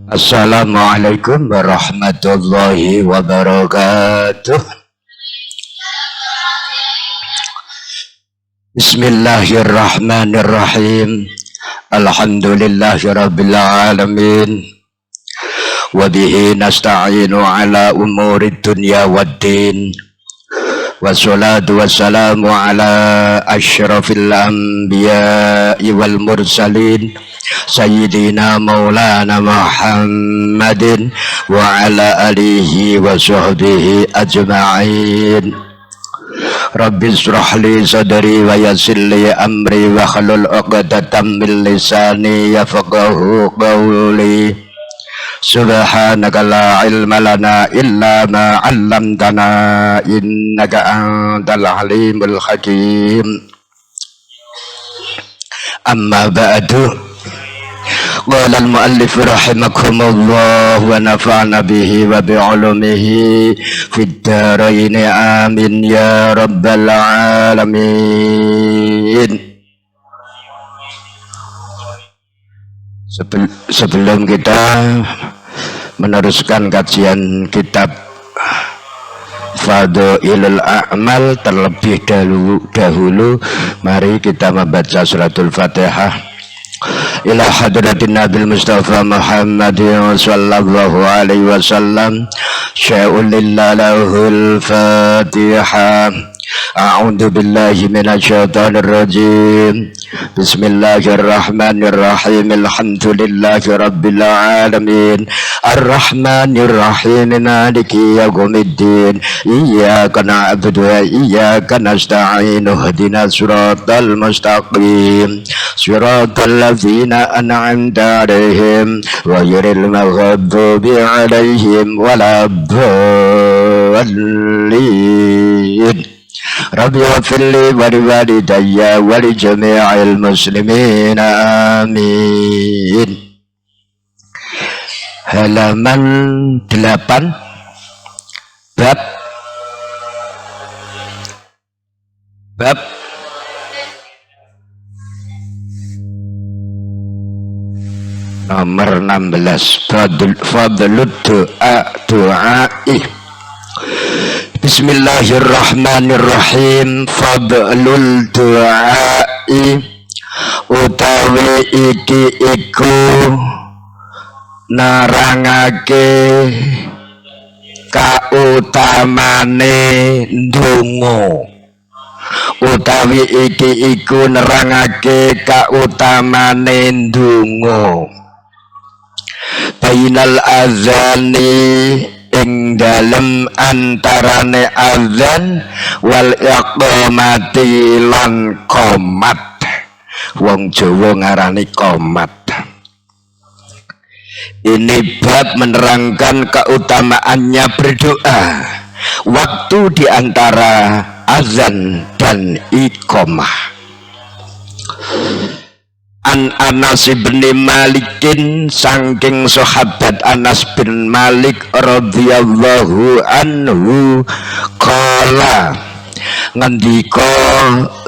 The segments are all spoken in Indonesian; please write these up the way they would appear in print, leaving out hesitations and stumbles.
Assalamualaikum warahmatullahi wabarakatuh. Bismillahirrahmanirrahim. Alhamdulillahirabbil alamin. Wa bihi nasta'inu ala umurid dunya waddin. Wassalatu wassalamu ala asyrafil anbiya'i wal mursalin Sayyidina Maulana Muhammadin wa ala alihi wa sahbihi ajma'in. Rabbi israh li sadri wa yassir li amri wa hlul 'uqdatam min lisani yafqahu qawli. Subhanaka la ilma lana illa ma 'allamtana innaka antal alimul hakim. Amma ba'du. Qala al-muallif rahimakumullah wa nafa'na bihi wa bi'ulumihi fid dharain amin ya rabbal alamin. Sebelum kita meneruskan kajian kitab Fadhailul A'mal, terlebih dahulu mari kita membaca suratul Fatihah ila hadratin Nabil Mustafa Muhammadin sallallahu alaihi wasallam. Sya'ulillahul Fatihah. A'udzu billahi minasyaitonir rajim. Bismillahirrahmanirrahim. Alhamdulillahi rabbil alamin. Arrahmanir rahim. Maliki yaumiddin. Iyyaka na'budu wa iyyaka nasta'in. Ihdinas siratal mustaqim. Siratal ladzina an'amta 'alaihim ghairil maghdubi 'alaihim waladdallin. Rabbi ighfirli wa liwalidayya wa li jami'il muslimin amin. Halaman 8 bab nomor 16 fadlud du'a'i. Bismillahirrahmanirrahim. Fadlul du'a'i utawi iki iku narangake kautamane ndonga. Utawi iki iku nerangake kautamane ndonga. Bainal azani ing dalem antarane azan wal iqamati lan qomat. Wong Jawa ngarani qomat. Ini bab menerangkan keutamaannya berdoa waktu di antara azan dan iqamah. An Anas bin Malikin, saking sahabat Anas bin Malik radhiyallahu anhu, qala ngendika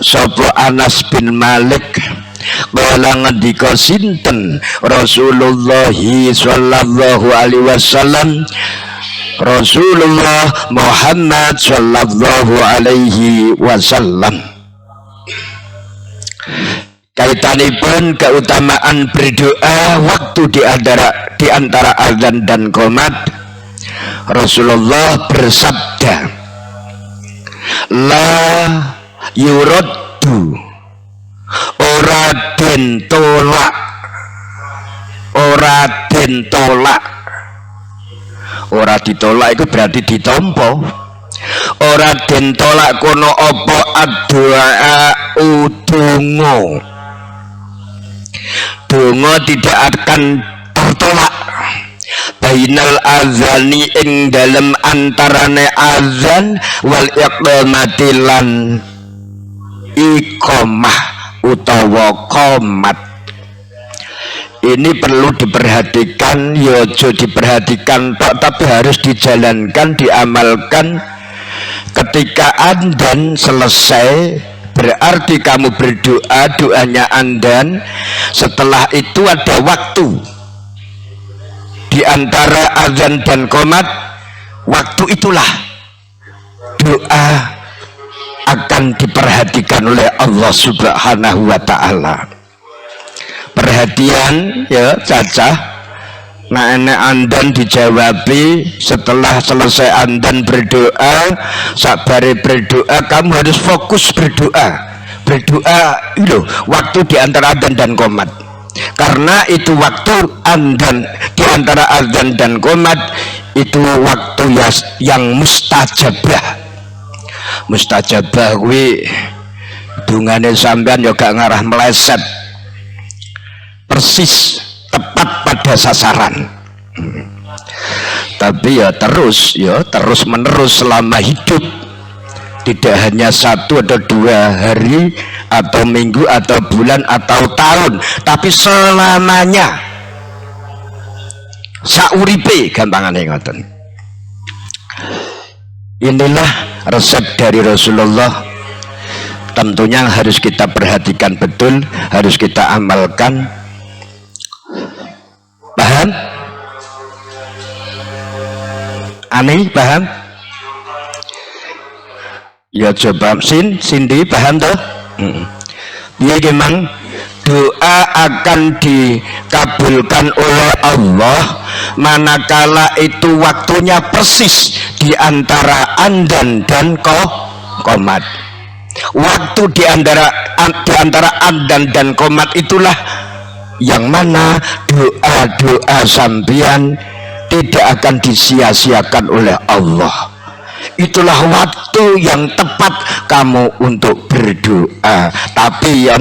sapa Anas bin Malik, qala ngendika sinten Rasulullah sallallahu alaihi wasallam, Rasulullah Muhammad sallallahu alaihi wasallam. Kaitanipun keutamaan berdoa waktu di antara azan dan qomat. Rasulullah bersabda, la yuraddu, ora den tolak, ora den tolak. Ora ditolak itu berarti ditampa. Ora den tolak kono apa addu'a udungo. Donga tidak akan tertolak. Bainal azani ing dalem antarane azan wal iqamati lan iqamah utawa qomat. Ini perlu diperhatikan, yojo diperhatikan tapi harus dijalankan, diamalkan. Ketika adzan selesai berarti kamu berdoa, doanya adzan. Setelah itu ada waktu di di antara azan dan qomat, waktu itulah doa akan diperhatikan oleh Allah Subhanahu wa Ta'ala. Perhatian ya cacah, nah enek andan dijawabi setelah selesai andan berdoa, sabare berdoa kamu harus fokus berdoa itu waktu di antara adzan dan qomat, karena itu waktu andan di antara adzan dan qomat itu waktu yang mustajabah kuwi dungane sampean ya gak ngarah meleset, persis tepat pada sasaran. Tapi ya terus menerus selama hidup, tidak hanya 1 atau 2 hari atau minggu atau bulan atau tahun, tapi selamanya, sauripe gampangane ngoten. Inilah resep dari Rasulullah, tentunya harus kita perhatikan betul, harus kita amalkan. Paham? Aneh paham? Ya coba Cindy paham toh? Ya memang doa akan dikabulkan oleh Allah manakala itu waktunya persis di antara andan dan qomat. Waktu di antara andan dan qomat itulah yang mana doa-doa sampean tidak akan disia-siakan oleh Allah. Itulah waktu yang tepat kamu untuk berdoa. Tapi ya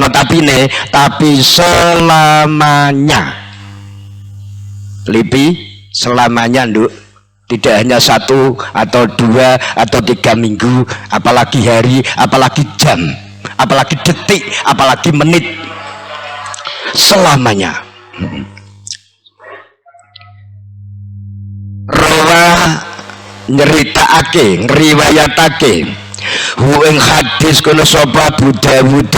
tapi selamanya. Lipi selamanya nduk. Tidak hanya 1 atau 2 atau 3 minggu, apalagi hari, apalagi jam, apalagi detik, apalagi menit. Selamanya. Rawa nyeritakake, ngriwayatake ing hadis kono sapa Abu Dawud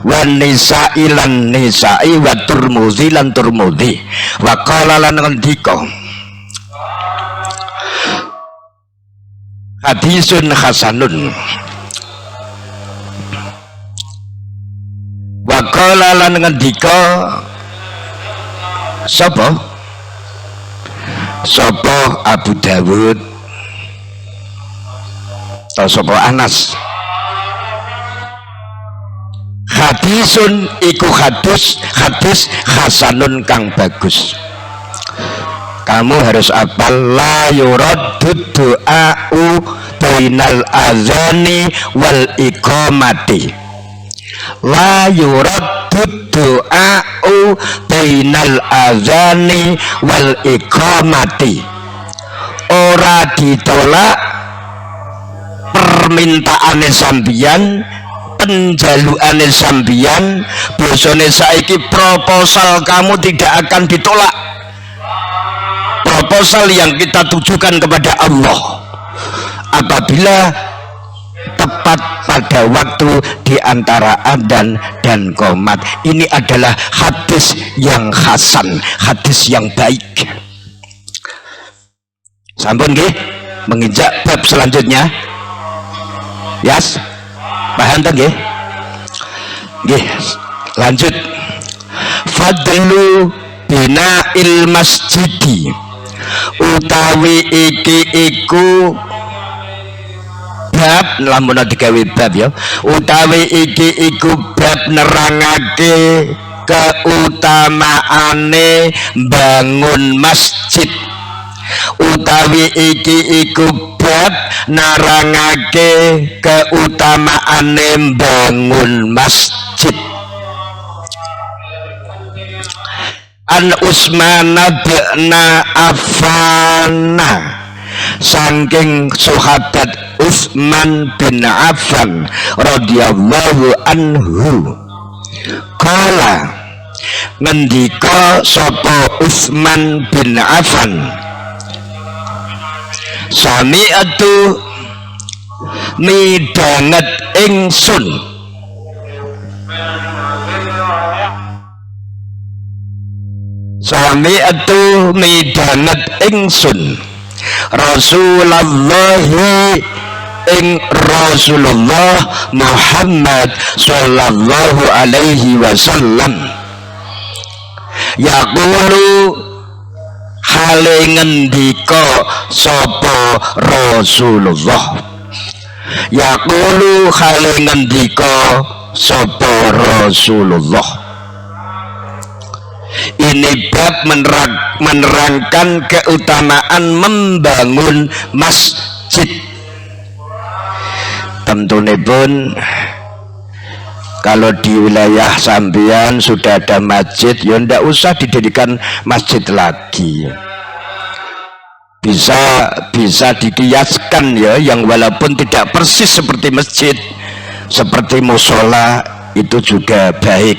wa Nisa'i lan Nisa'i wa Turmudzi lan Turmudzi wa qala lan ngendika hadisun hasanun wa qala lan ngendika sapa Abu Dawud atau sapa Anas, hadisun iku hadis hasanun kang bagus. Kamu harus apal la yuraddud du'a'u bainal azani wal iqamati, la yuraddud du'a'u bainal azani wal iqamati, ora ditolak permintaane sambian, penjaluane sambian, bosone saiki proposal kamu tidak akan ditolak. Proposal yang kita tujukan kepada Allah apabila tepat pada waktu di antara adzan dan qomat. Ini adalah hadis yang hasan, hadis yang baik. Sampun nggih, menginjak bab selanjutnya. Yes, paham tak nggih? Nggih, lanjut. Fadlu bina'il masjidi, utawi iki iku bab, lamun digawe bab ya, utawi iki iku bab nerangake keutamaane bangun masjid, utawi iki iku bab narangake keutamaane bangun masjid. An Utsman bin Affan, saking sahabat Utsman bin Affan radhiyallahu anhu, kala ngendika sapa Utsman bin Affan, sami'atu midanget ingsun sami'tu midanat ingsun Rasulullahi ing Rasulullah Muhammad sallallahu alaihi wasallam yaqulu hale ngendika sapa Rasulullah yaqulu hale ngendika sapa Rasulullah. Ini bab menerangkan keutamaan membangun masjid. Tentunya pun kalau di wilayah sampean sudah ada masjid, ya ndak usah didirikan masjid lagi. Bisa dikiaskan ya, yang walaupun tidak persis seperti masjid, seperti musola itu juga baik,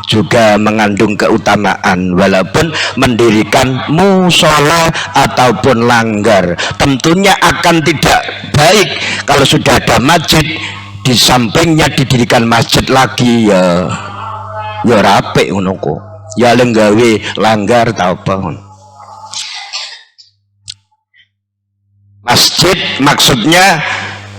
juga mengandung keutamaan. Walaupun mendirikan musola ataupun langgar, tentunya akan tidak baik kalau sudah ada masjid di sampingnya didirikan masjid lagi, ya rapi ngono kok, ya lenggawe langgar tau apa. Masjid maksudnya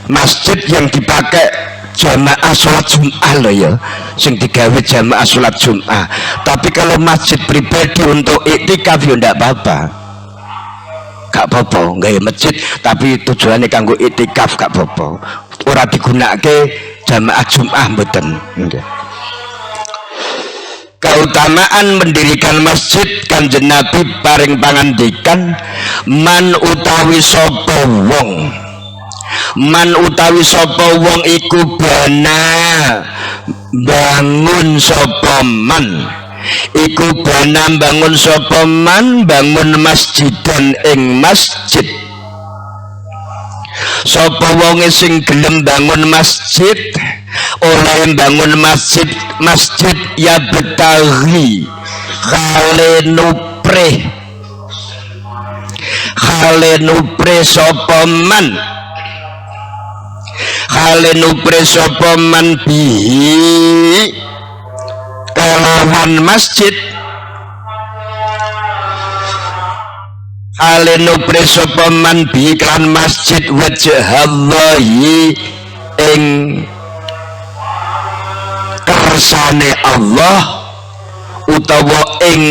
masjid yang dipakai jamaah sholat Jum'ah loh ya, sing digawe jamaah sholat Jum'ah. Tapi kalau masjid pribadi untuk iktikaf ya ndak apa-apa, gak apa-apa nggak masjid tapi tujuannya kanggo iktikaf gak apa-apa, ora digunakake jamaah Jum'ah mboten. Keutamaan mendirikan masjid, Kanjeng Nabi paring pangandikan man utawi sapa wong, man utawi sapa wong iku bana bangun sapa man, iku bana bangun sapa man, bangun masjidan ing masjid. Sapa wong sing gelem bangun masjid, oleh bangun masjid ya betawi khale nupre sapa man, khale nupre sapa man bihi kalawan masjid, khale nupre sapa man bihi kalawan masjid wajhallahi ing kersane Allah utawa ing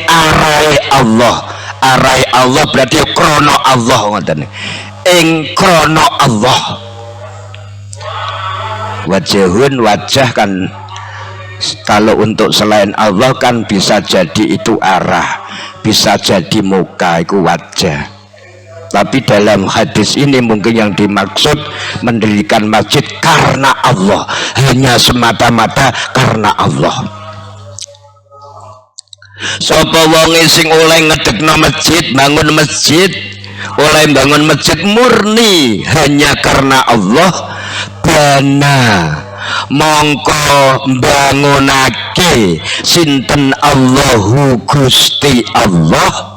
arai Allah. Arai Allah berarti krono Allah ngoten, ing krono Allah. Wajahun wajah kan kalau untuk selain Allah kan bisa jadi itu arah, bisa jadi muka, itu wajah. Tapi dalam hadis ini mungkin yang dimaksud mendirikan masjid karena Allah, hanya semata-mata karena Allah. Sapa wonge sing oleh ngedekno masjid, bangun masjid, oleh bangun masjid murni hanya karena Allah, bana mongko bangunake sinten Allahu Gusti Allah,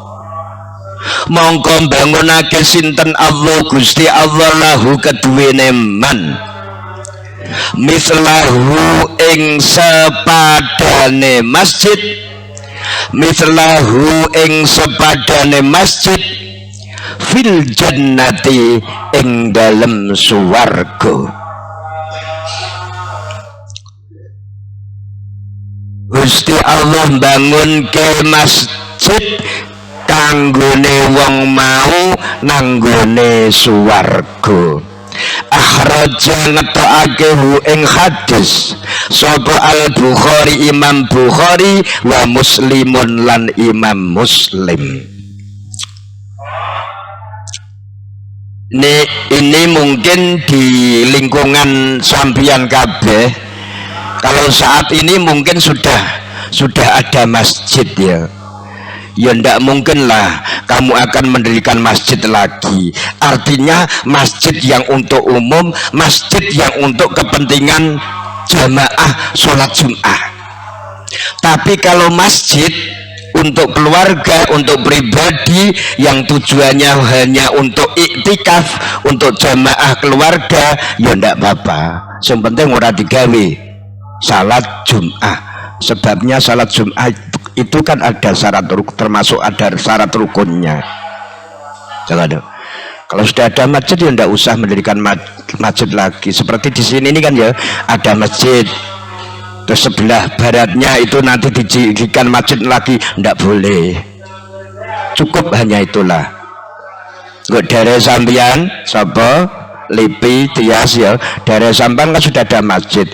mongko bangunake sinten Allah Gusti Allah lahu keduwene man mislahu ing sepadane masjid, mislahu ing sepadane masjid fil jannati ing dalem suwarga. Gusti Allah bangun ke masjid kanggone wong mau nanggone suwarga. Akhraja ngetokake ing hadis sapa Al Bukhari, Imam Bukhari wa Muslimun lan Imam Muslim. Ini mungkin di lingkungan sampeyan kabeh, kalau saat ini mungkin sudah ada masjid ya. Ya ndak mungkin lah kamu akan mendirikan masjid lagi. Artinya masjid yang untuk umum, masjid yang untuk kepentingan jamaah sholat Jum'ah. Tapi kalau masjid untuk keluarga, untuk pribadi yang tujuannya hanya untuk iktikaf, untuk jamaah keluarga, ya ndak apa-apa. Yang penting ora digawe salat Jum'ah. Sebabnya salat Jum'ah itu kan ada syarat, termasuk ada syarat rukunnya. Jangan. Kalau sudah ada masjid ya tidak usah mendirikan masjid lagi. Seperti di sini ini kan ya ada masjid. Terus sebelah baratnya itu nanti dijadikan masjid lagi, tidak boleh. Cukup hanya itulah. Nggak dari sambian, sapa, lipi, tias ya. Dari sambian kan sudah ada masjid.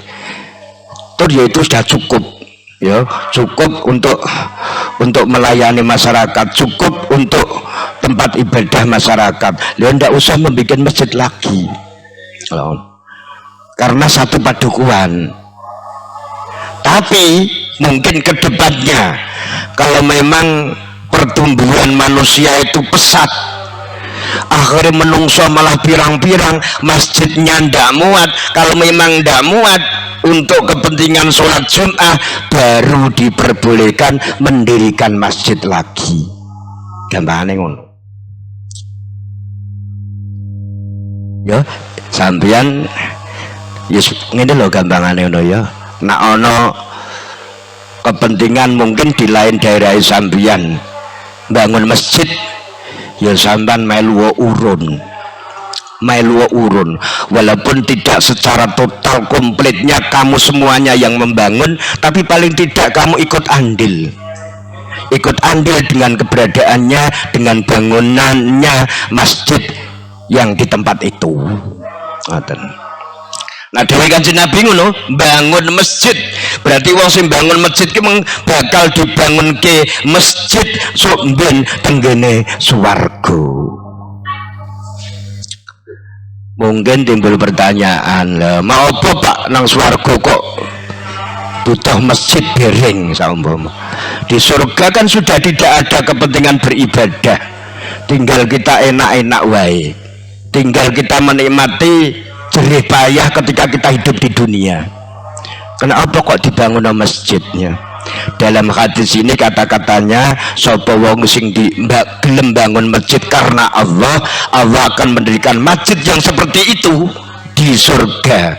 Terus ya itu sudah cukup. Ya, cukup untuk melayani masyarakat, cukup untuk tempat ibadah masyarakat. Dia tidak usah membuat masjid lagi, karena satu padukuhan. Tapi mungkin ke depannya, kalau memang pertumbuhan manusia itu pesat, akhirnya menungso malah pirang-pirang, masjidnya ndak muat. Kalau memang ndak muat untuk kepentingan sholat Jum'ah, baru diperbolehkan mendirikan masjid lagi. Gampangane ngono. Ya, sampeyan yes, ngene lho gampangane ngono ya. Nek ana kepentingan mungkin di lain daerah sampeyan bangun masjid, ya sampean melu urun, walaupun tidak secara total komplitnya kamu semuanya yang membangun, tapi paling tidak kamu ikut andil dengan keberadaannya, dengan bangunannya masjid yang di tempat itu. Nah dewe Kanjeng Nabi ngono, bangun masjid berarti wong sing bangun masjid ki bakal dibangunke masjid sok ben tenggene swarga. Mungkin timbul pertanyaan, lah mau apa Pak nang swarga kok butuh masjid bering saumpama. Di surga kan sudah tidak ada kepentingan beribadah, tinggal kita enak-enak wae, tinggal kita menikmati jerih payah ketika kita hidup di dunia. Kenapa kok dibangun masjidnya? Dalam hadis ini kata-katanya, sapa wong sing gelem bangun masjid karena Allah, Allah akan mendirikan masjid yang seperti itu di surga.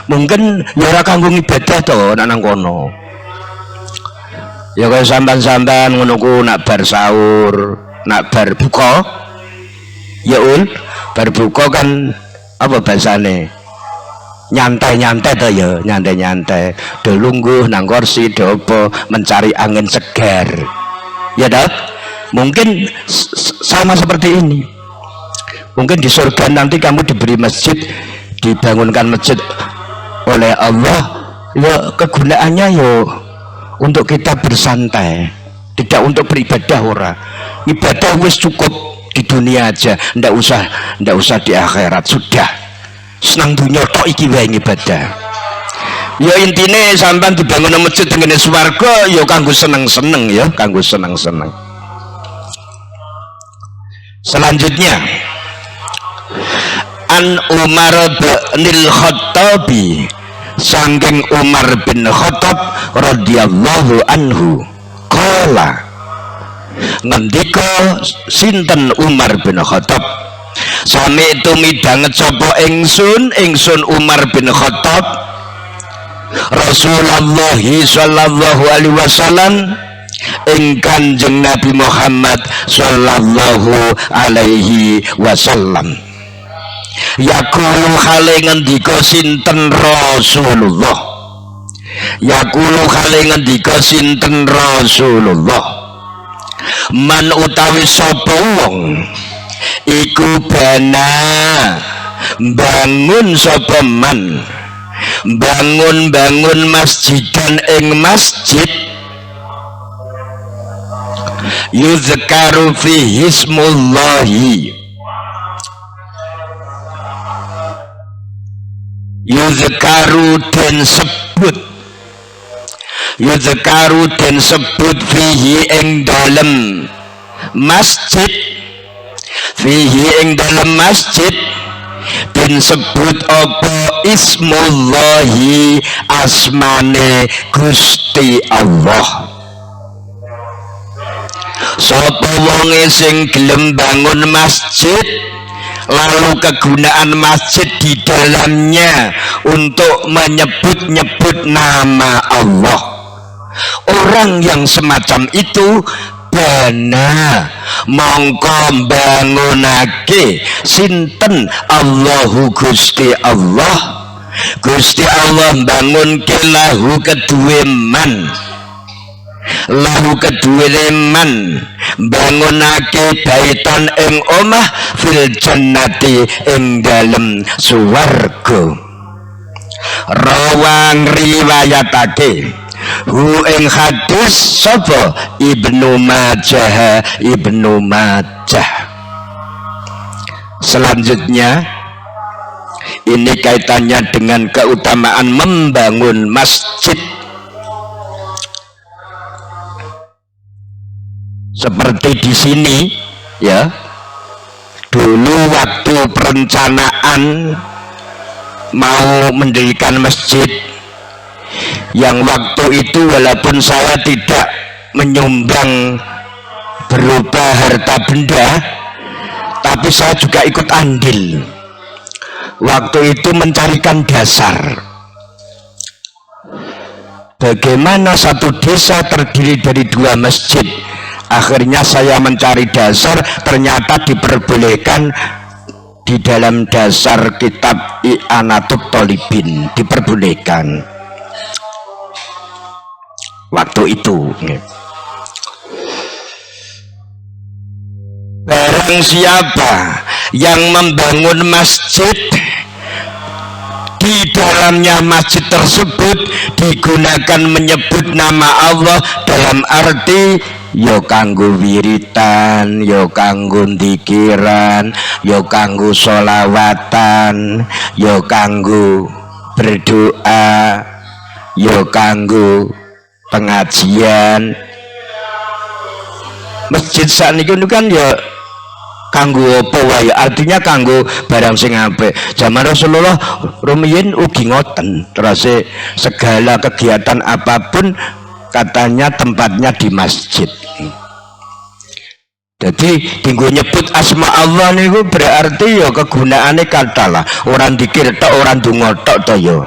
Mungkin ya ora kanggo ibadah to nang kono. Ya kaya sampean-sampean ngono ku nak bar sahur, nak bar buka. Ya ul, bar buka kan apa bahasane? Nyantai-nyantai to ya, nyantai-nyantai, do lungguh nang kursi, do apa mencari angin segar. Ya dah, mungkin sama seperti ini. Mungkin di surga nanti kamu diberi masjid, dibangunkan masjid oleh Allah, ya kegunaannya ya untuk kita bersantai, tidak untuk beribadah ora. Ibadah wis cukup di dunia aja, ndak usah di akhirat, sudah. Senang dunia tok iki wae ibadah. Ya intine sampean dibangun masjid tengene swarga ya kanggo seneng-seneng ya, kanggo seneng-seneng. Selanjutnya An Umar bin Khattabi, saking Umar bin Khattab radhiyallahu anhu, qala, ngendika sinten Umar bin Khattab, sami itu midanget sapa ingsun Umar bin Khattab Rasulullah sallallahu alaihi wasallam ing Kanjeng Nabi Muhammad sallallahu alaihi wasallam, yaqulu khale ngendika sinten Rasulullah, yaqulu khale ngendika sinten Rasulullah, man utawi sapa wong iku bana bangun sapa man, bangun masjidan ing masjid, yuzkaru fihi ismullahi, yuzkaru den sebut fihi ing dalem masjid, fihi ing dalam masjid den sebut apa ismullahi, asmane Gusti Allah. Sapa wonge sing gelem bangun masjid lalu kegunaan masjid di dalamnya untuk menyebut-nyebut nama Allah. Orang yang semacam itu bana mongko bangunake sinten Allahu Gusti Allah. Gusti Allah bangunke lahu kedue man, lahu kedue man bangunake baitan ing omah fil jannati ing dalem suwarga. Rawang riwayatake hu ing hadis sapa Ibnu Majah. Selanjutnya ini kaitannya dengan keutamaan membangun masjid. Seperti di sini ya, dulu waktu perencanaan mau mendirikan masjid, yang waktu itu walaupun saya tidak menyumbang berupa harta benda, tapi saya juga ikut andil waktu itu mencarikan dasar. Bagaimana satu desa terdiri dari 2 masjid. Akhirnya saya mencari dasar, ternyata diperbolehkan di dalam dasar kitab I'anatut Thalibin, diperbolehkan waktu itu. Barang siapa yang membangun masjid, di dalamnya masjid tersebut digunakan menyebut nama Allah dalam arti yo kanggo wiritan, yo kanggo dikiran, yo kanggo sholawatan, yo kanggo berdoa, yo kanggo pengajian. Masjid saat ini kan ya kanggo apa wae, artinya kanggo barang sing apik. Zaman Rasulullah rumiyin ugi ngoten, terus segala kegiatan apapun katanya tempatnya di masjid. Jadi tinggu nyebut asma Allah niku berarti ya kegunaannya katalah orang dikir tok, orang donga tok to ya.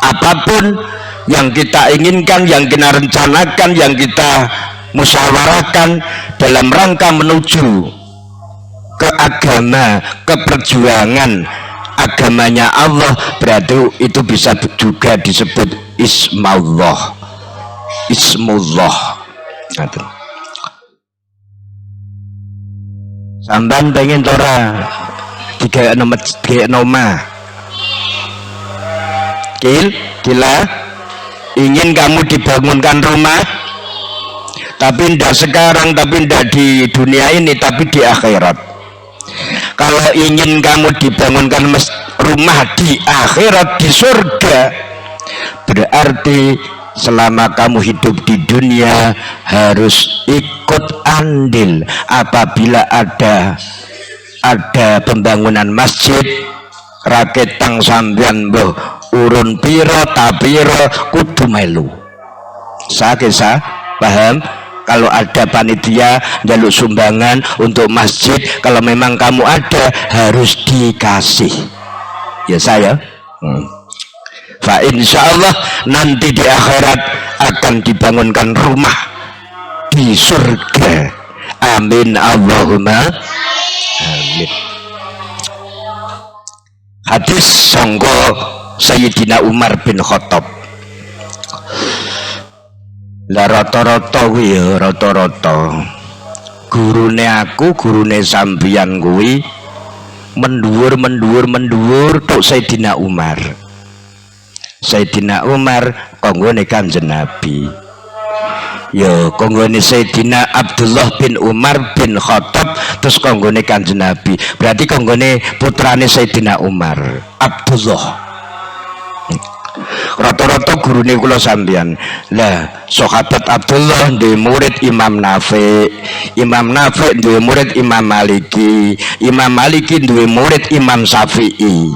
Apapun yang kita inginkan, yang kita rencanakan, yang kita musyawarahkan dalam rangka menuju ke agama, ke perjuangan agamanya Allah, berarti itu bisa juga disebut ismallah, ismullah. Sampan pengen tora tiga nomor gila ingin kamu dibangunkan rumah, tapi tidak sekarang, tapi tidak di dunia ini, tapi di akhirat. Kalau ingin kamu dibangunkan rumah di akhirat, di surga, berarti selama kamu hidup di dunia harus ikut andil apabila ada pembangunan masjid. Raketang sampeyan mbah urun piro tapiro kudu melu. Sa paham? Kalau ada panitia jaluk sumbangan untuk masjid, kalau memang kamu ada harus dikasih ya saya. Fa insyaallah nanti di akhirat akan dibangunkan rumah di surga. Amin Allahumma amin. Hadis sangka Sayyidina Umar bin Khattab. Lah rata-rata kuwi ya, rata-rata gurune aku, gurune sampeyan kuwi menduwur tok Sayyidina Umar. Sayyidina Umar konggone Kanjeng Nabi. Ya konggone Sayyidina Abdullah bin Umar bin Khattab, terus konggone Kanjeng Nabi. Berarti konggone putrane Sayyidina Umar, Abdullah. Rata-rata gurune kula sampeyan. Lah sahabat Abdullah duwe murid Imam Nafi, Imam Nafi duwe murid Imam Maliki, Imam Maliki duwe murid Imam Syafi'i,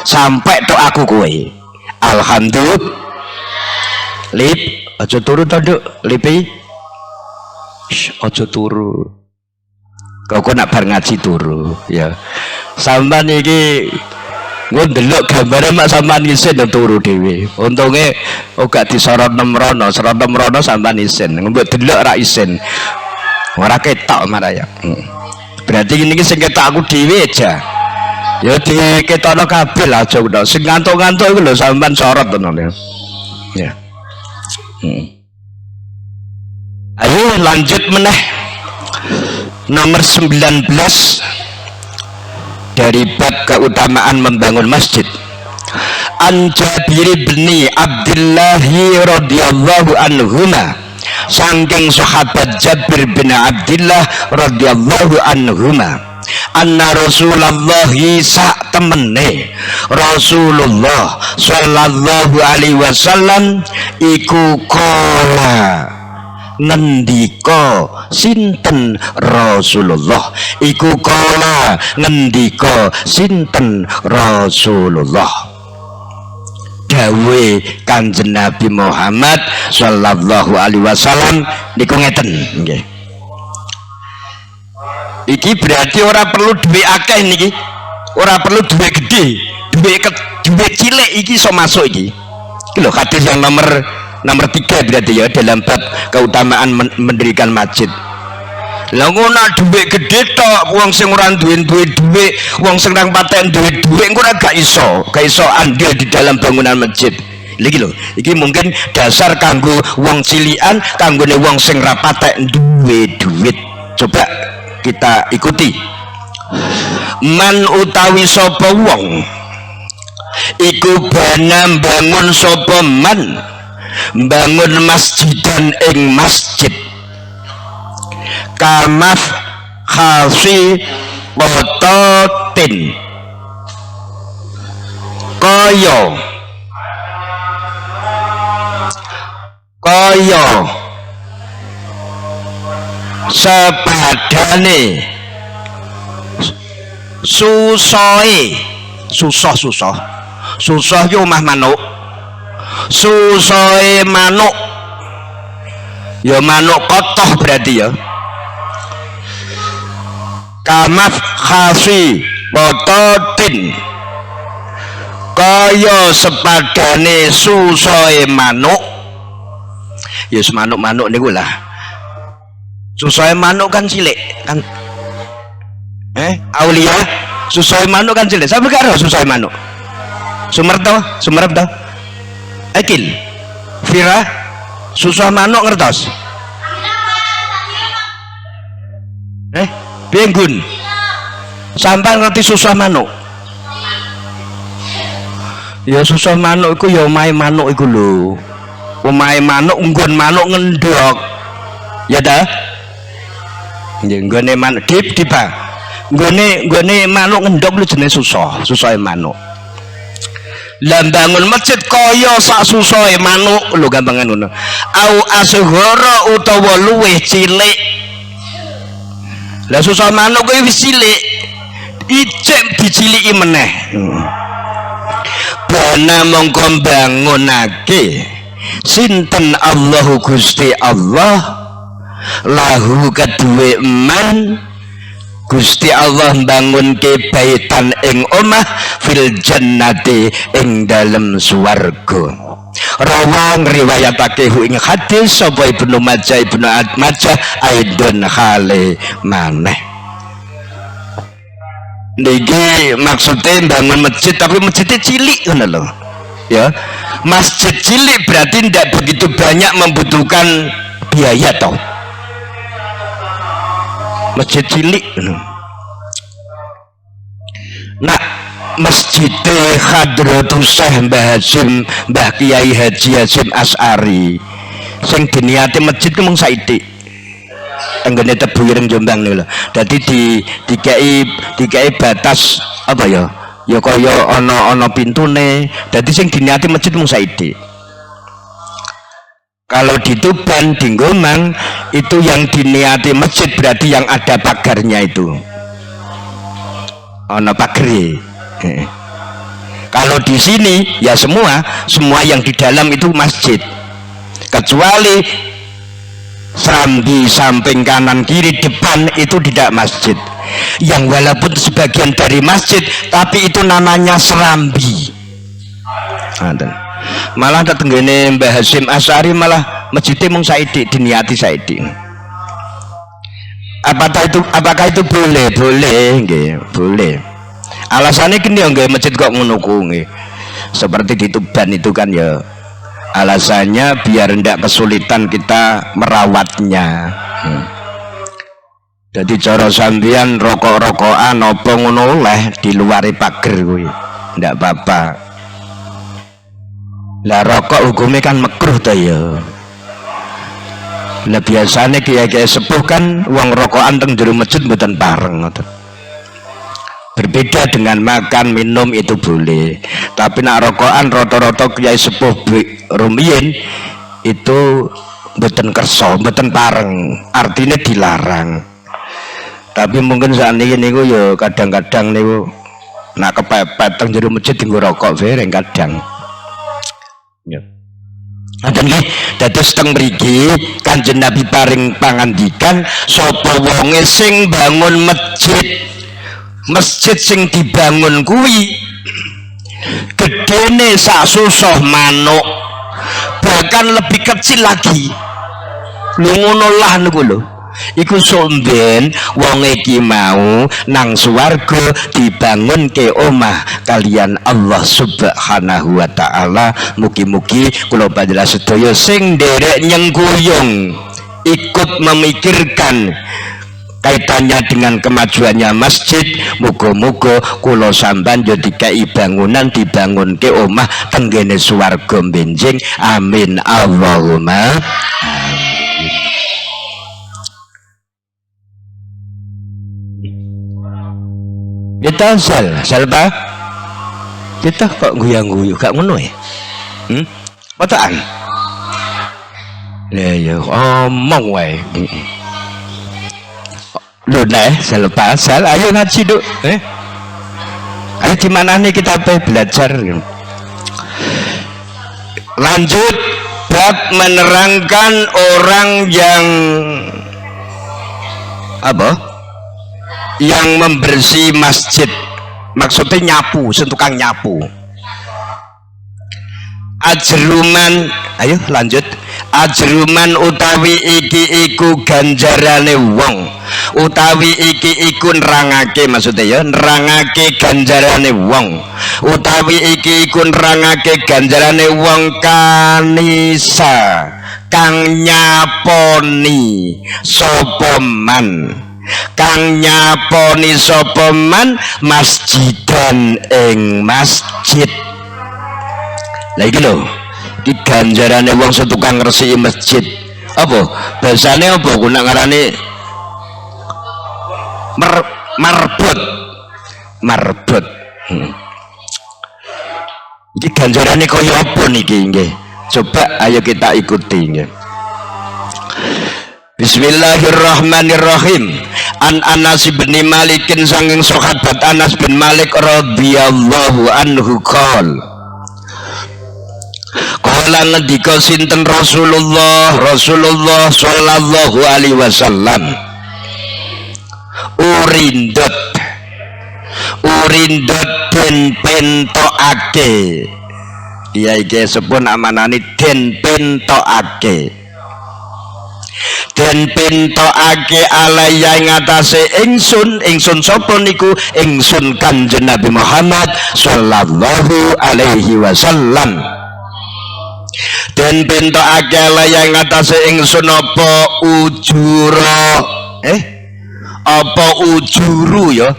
sampai tok aku kowe. Alhamdulillah. Lip aja turu to Nduk, lipi aja turu, kau nak bar ngaji turu ya. Sampean iki ndelok gambare mak sampean isin turu dhewe. Untunge ora disorot nemrono, sorot nemrono sampean isin. Mbok delok ra isin. Ora ketok maraya. Berarti ini sing ketok aku dhewe aja. Ya diketokno kabeh lah aja kok. Sing ngantuk-ngantuk iku lho sampean sorot tenan ya. Ayo lanjut meneh. Nomor 19 dari bab keutamaan membangun masjid. An Jabir bin Abdullah radhiyallahu anhuma, saking sahabat Jabir bin Abdullah radhiyallahu anhuma, anna Rasulullah sak temene Rasulullah sallallahu alaihi wasallam iku qala ngendika sinten Rasulullah iku qala ngendika sinten Rasulullah dawe Kanjeng Nabi Muhammad sallallahu alaihi wasallam niku ngeten nggih. Iki berarti ora perlu duit akeh niki, ora perlu duit gede, duit cilik iki iso masuk iki. Iki lho hadis yang nomor 3 berarti ya dalam bab keutamaan mendirikan masjid. Lah ngono duit gede tok, wong sing ora duwe duit, wong sing nang paten duit engko ora gak iso andil di dalam bangunan masjid. Iki lho, iki mungkin dasar kanggo wong cilikan, kanggone wong sing ra patek duwe duit. Coba kita ikuti. Man utawi sapa wong iku bana bangun sapa man bangun masjidan ing masjid kamaf khasi bototin kaya sepadane susah yo omah manuk, susoe manuk ya manuk kotoh berarti ya. Kamaf khasi bototin kaya sepadane susoe manuk ya semanuk-manuk niku lah. Susoe manuk kan cilik kan Aulia susoe manuk kan cilik. Sampe karo susoe manuk sumerep to Akil Fira susah manuk ngertos Benggun sampai ngerti susah manuk ya. Susah manuk iku ya omahe manuk iku lho, omahe manuk nggon manuk ngendhok ya ta nggih. Nggone manuk dipa nggone manuk ngendhok lho jenenge susahe manuk. Lah bangun masjid kaya sak susohe manuk lho, gampangan ngono. Au asghara utawa luwih cilik. Lah susah manuk kuwi wis cilik, ijek diciliki meneh. Bana mongko bangunake sinten Allahu Gusti Allah lahu kaduwe man Gusti Allah bangunke baitan ing omah fil jannati ing dalem swarga. Rawang riwayatake ing hadis sapa Ibnu Majah aidon khale maneh. Niki maksudnya bangun masjid tapi masjidnya cilik ngono lho. Ya. Masjid cilik berarti tidak begitu banyak membutuhkan biaya toh. Masjid cilik. Nah, Masjid Hadratus Syekh Mbah Hasyim Mbah Kiai Haji Hasyim Asy'ari sing diniati masjid ku mung saithik tenggene Tebu Ireng Jombang niku lho. Dadi dikai batas apa ya? Ya kaya ana pintune. Dadi sing diniati masjid mung saithik. Kalau di Tuban, di Gomang itu yang diniati masjid berarti yang ada pagarnya itu. Ana pagere. Kalau di sini ya semua yang di dalam itu masjid. Kecuali serambi samping kanan kiri depan itu tidak masjid. yang walaupun sebagian dari masjid tapi itu namanya serambi. Malah tetenggene Mbah Hasyim Asy'ari malah masjidnya mung saidi diniati saidi. Apakah itu boleh? Boleh nggih, boleh. Alasannya gini ya nggih masjid kok ngono kuwi. Seperti di Tuban itu kan ya alasannya biar tidak kesulitan kita merawatnya. Jadi cara sampeyan rokok-rokokan apa ngono oleh di luar pager kuwi ndak apa-apa. Lah rokok hukumnya kan makruh ta ya. Lah biasanya kiai-kiai sepuh kan uang rokokan teng jero masjid mboten pareng ngoten. Berbeda dengan makan minum itu boleh, tapi nak rokokan rata-rata kiai sepuh rumiyin itu mboten kersa, mboten pareng, artinya dilarang. Tapi mungkin saat ini niku ya kadang-kadang niku nak kepepet teng jero masjid dienggo rokok bareng kadang. Ya. Ada nih, dados teng mriki Kanjeng Nabi paring pangandikan sapa wonge sing bangun masjid sing dibangun kuwi gedene sak susah manuk, bahkan lebih kecil lagi. Lho ngono lah niku lho. Iku somben wong iki mau nang swarga dibangun ke omah kalian Allah Subhanahu wa taala. Mugi-mugi kula panjenengan sedaya sing nderek nyengguyung ikut memikirkan kaitannya dengan kemajuannya masjid, muga-muga kula sampean yo dikai bangunan dibangun ke omah tenggene swarga benjing. Amin Allahumma amin. Kita salba kita kok guyang-guyu gak ngono ya? Potaan lah ya omong wae. Lho neh salba sal ayo ngaji Duk. Ayo di mana nih kita belajar. Lanjut bab menerangkan orang yang apa? Yang membersih masjid, maksudnya nyapu, sentukang nyapu. Ajruman, ayo lanjut. Ajruman utawi iki iku ganjarane wong, utawi iki iku nerangake, maksudnya ya nerangake ganjarane wong, utawi iki iku nerangake ganjarane wong kanisa kang nyaponi sapa man, kang nyaponi sapa man masjidan ing masjid. Lah iki lho, iki ganjarane wong sing tukang ngresiki masjid. Apa? Basane apa ku nak ngarani marbot. Iki ganjarane kaya apa niki nggih? Coba ayo kita ikuti nggih. Bismillahirrahmanirrahim. An Anas bin Malikin sanging sahabat Anas bin Malik radhiyallahu anhu qala ngendika sinten Rasulullah sallallahu alaihi wasallam urindot den pentokake iya iki sepun amanane den pentokake den pentokake alaya ngatasé ingsun sapa niku ingsun Kanjeng Nabi Muhammad sallallahu alaihi wasallam. Den pentokake alaya ngatasé ingsun apa ujuru ya,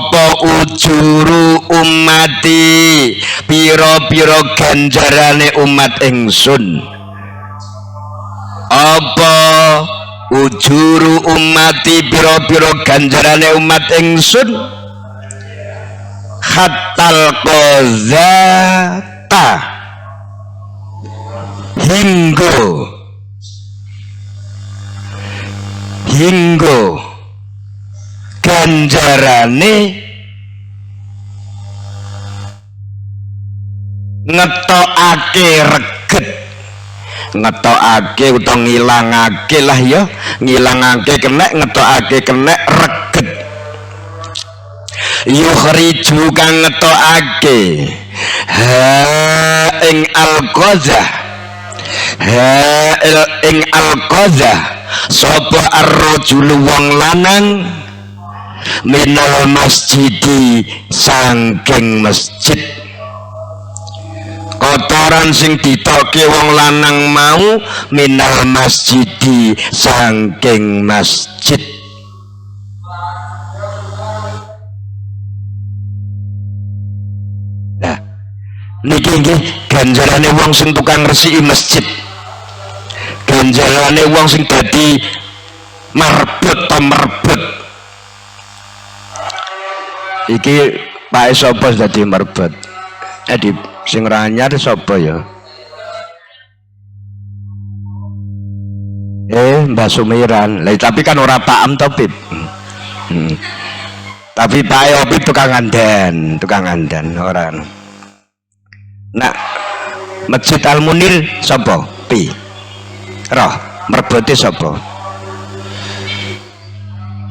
apa ujuru umati, pira-pira ganjarane umat ingsun. Apa ujuru umati, pira-pira ganjarane umat ingsun. Hatal qazata hinggo ganjarane ngetokake reget, ngetokake utawa ngilangake lah ya, ngilangake kenek, ngetokake kenek reget. yukhriju kang ngetokake ing al-qazah ing al-qazah sapa ar-rajulu wong lanang minal masjidi saking masjid. Kotoran sing ditoke wong lanang mau minal masjidi saking masjid. Nah, niki nggih ganjarane wong sing tukang resiki masjid. Ganjarane wong sing dadi marbet to merbet. Iki Pak sapa dadi merbet? Edi sing ranyar sapa ya? Mbak Sumiran. Lah tapi kan ora Pak to, Pip. Tapi Pak Opip tukang andan ora. Nah, Masjid Al Munir sapa? Pi. Roh, merbete sapa?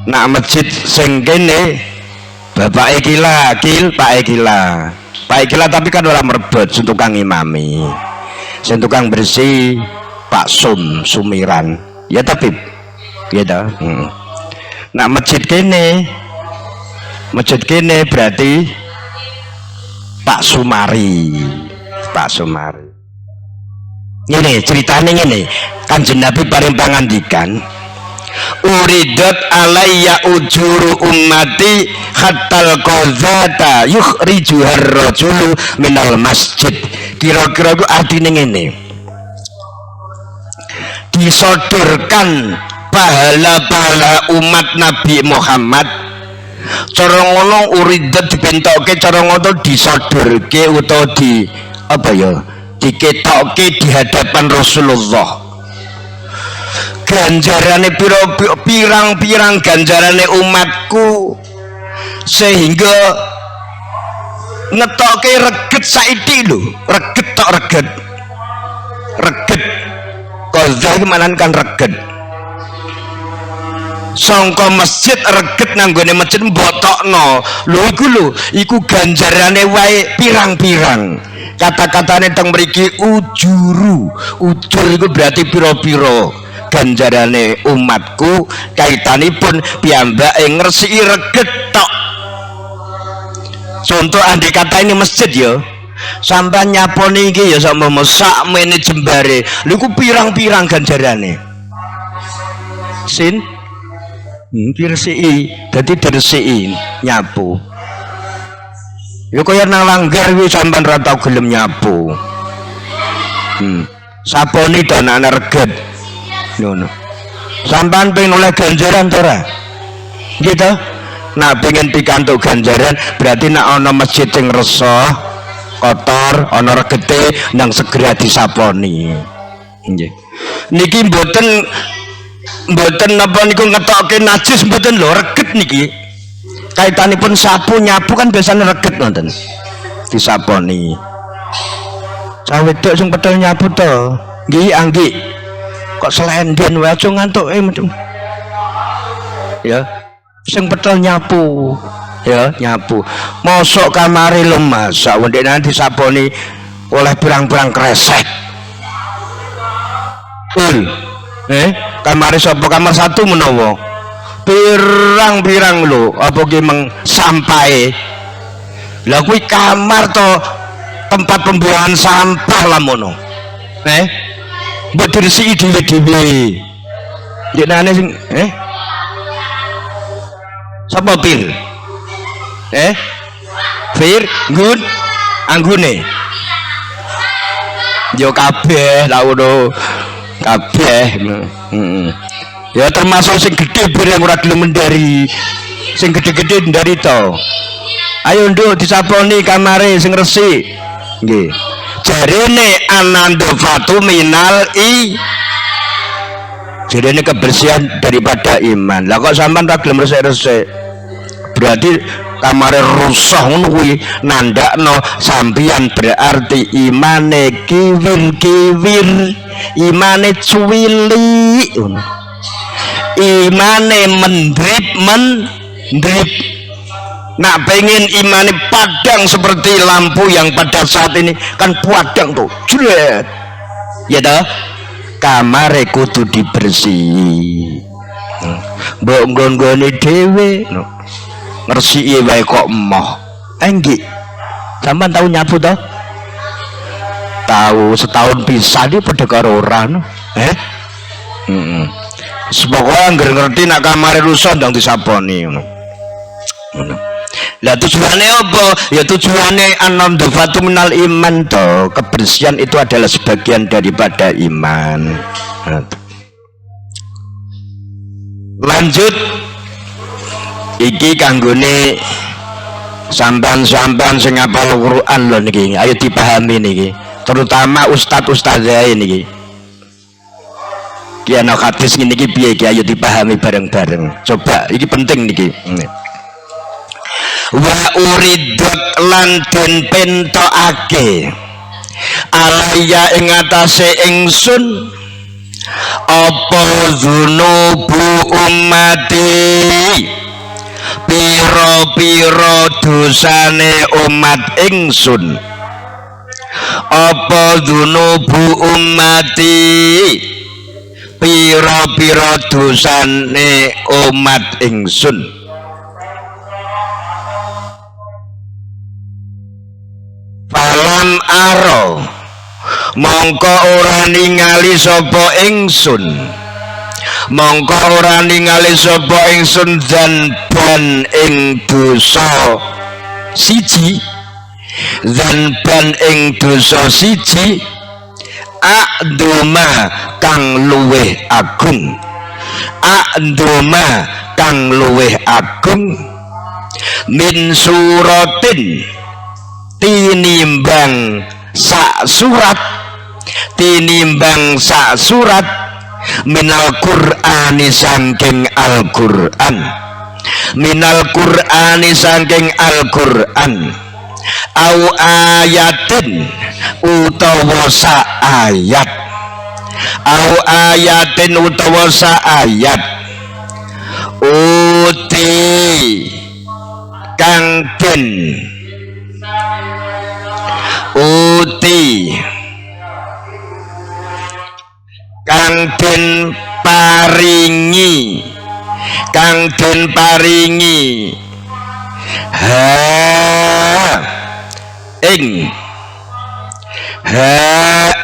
Nak masjid sing kene Bapak Ekila, Pak Ekila tapi kan orang merbet, sing tukang imami, sing tukang bersih Pak Sumiran, ya tapi, gitu. Nah masjid kene berarti Pak Sumari. Ini ceritanya ini, Kanjeng Nabi paring pangandikan. Uridat alayya ujuru ummati hatal qazata yukhrijuhar rajulu minal masjid. Kira-kira ku artine ngene, disodorkan pahala-pahala umat Nabi Muhammad cara ngono. Uridat dibentoke cara ngono, disodorke utawa di apa ya, diketoke di hadapan Rasulullah. Ganjarane pirang-pirang ganjarane umatku sehingga ngetoke reget saiki lho, reget qazah manan kan reget sangka masjid reget nanggone masjid mbotokno lho iku ganjarane wae pirang-pirang. Kata-katane teng mriki ujur iku berarti pira-pira ganjarane umatku kaitanipun piyambake ngresiki reget tok. Contoh andai kata ini masjid ya, sampai nyaponi iki ya sama sak mene jembare lho ku pirang-pirang ganjarane sin diresiki, dadi diresiki nyapu ya kaya nang langgar kuwi sampean ra tau gelem nyapu. Saponi danane reget ngono. Sampean pengen oleh ganjaran to ora? Gitu. Nah pengen pikantuk ganjaran berarti nak ana masjid sing resah, kotor, ana regete nang segera disaponi. Nggih. Niki mboten napa niku ngetokke najis mboten lho, reget niki. Kaitanipun sapu nyapu kan biasanya reget nonton. Disaponi. Cah wedok sing pedhel nyapu to. Nggih, anggi. Kok selenden wae aja ngantuk macam ya sing pedhel nyapu ya nyapu mosok kamare lemas sak wendene disaponi oleh pirang-pirang kresek kamare sapa kamar satu menawa pirang-pirang lho apa ki meng sampahe lha kuwi kamar to tempat pembuangan sampah lah mono mbok diresiki dhewe-dhewe. Jenenge sing sapa pir? Fir nggun anggune. Yo kabeh lha ngono. Kabeh. Ya termasuk sing gedhe bir yang ora gelem mendari. Sing gedhe-gedhe ndari to. Ayo nduk disaponi kamare sing resik. Nggih. Jarene anandofatu minal jarene kebersihan daripada iman. Lah kok sampean tak gelem resik-resik berarti kamare rusak ngono kuwi nandakno sampeyan berarti imane kiwir-kiwir, imane cuwili ngono, imane mendrip nak pengen imane padang seperti lampu yang pada saat ini kan padang tuh jelet ya toh, kamare kudu dibersihi mbok nggon-nggone dhewe ngresiki wae kok emoh nggih sampean tahu nyapu toh tahu setahun pisan iki padha karo ora Semoga anggar ngerti nak kamare rusak ndang disaponi ngono. Lah tujuannya apa? Ya tujuannya an-nadhafatu minal iman toh. Kebersihan itu adalah sebagian daripada iman. Lanjut iki kanggone sampan-sampan sing hafal Quran lho niki. Ayo dipahami niki. Terutama ustaz-ustazah niki. Ki ana hadis ngene iki piye ki ayo dipahami bareng-bareng. Coba iki penting niki. Wa uridat lan den pentokake alaya ing atase ingsun apa dzunubu ummati pira-pira dosane umat ingsun apa dzunubu ummati pira-pira dosane umat ingsun falam aro mongko ora ningali sapa ingsun mongko ora ningali sapa ingsun dzanban ing dosa siji dzanban ing dosa siji a'duma kang luweh agung a'duma kang luweh agung min suratin tinimbang sak surat minal Qur'ani saking Al-Qur'an minal Qur'ani saking Al-Qur'an au ayatin utawa sa ayat au ayatin utawa sa ayat uti kang den uti kang den paringi ha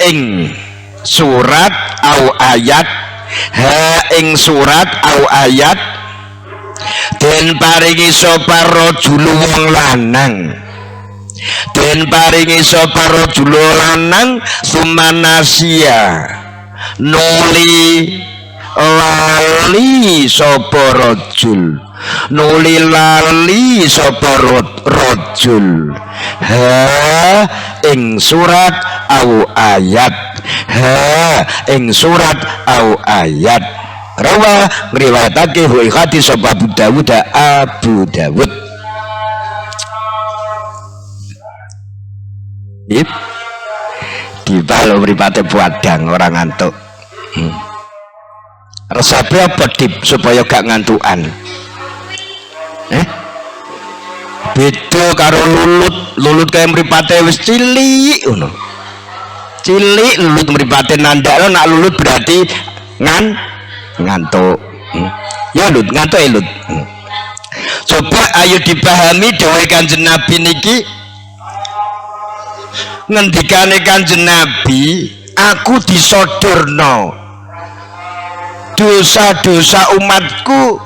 ing surat au ayat ha ing surat au ayat den paringi sapa rajul wong lanang den paringi sapa rajul lanang sumanasia nuli lali sapa rajul nuli lali sapa rajul ha ing surat au ayat ha ing surat au ayat rawa ngriwayatake hadis sapa Abu Dawud di balo mripate puadang orang ngantuk resepnya apa dip supaya gak ngantukan beda karo lulut kaya mripate wis cilik ngono cilik lulut mripate nandakno nak lulut berarti ngantuk ya lut ngantuk lut coba ayo dipahami dawuh Kanjeng Nabi niki ngendikane Kanjeng Nabi aku disodorno dosa-dosa umatku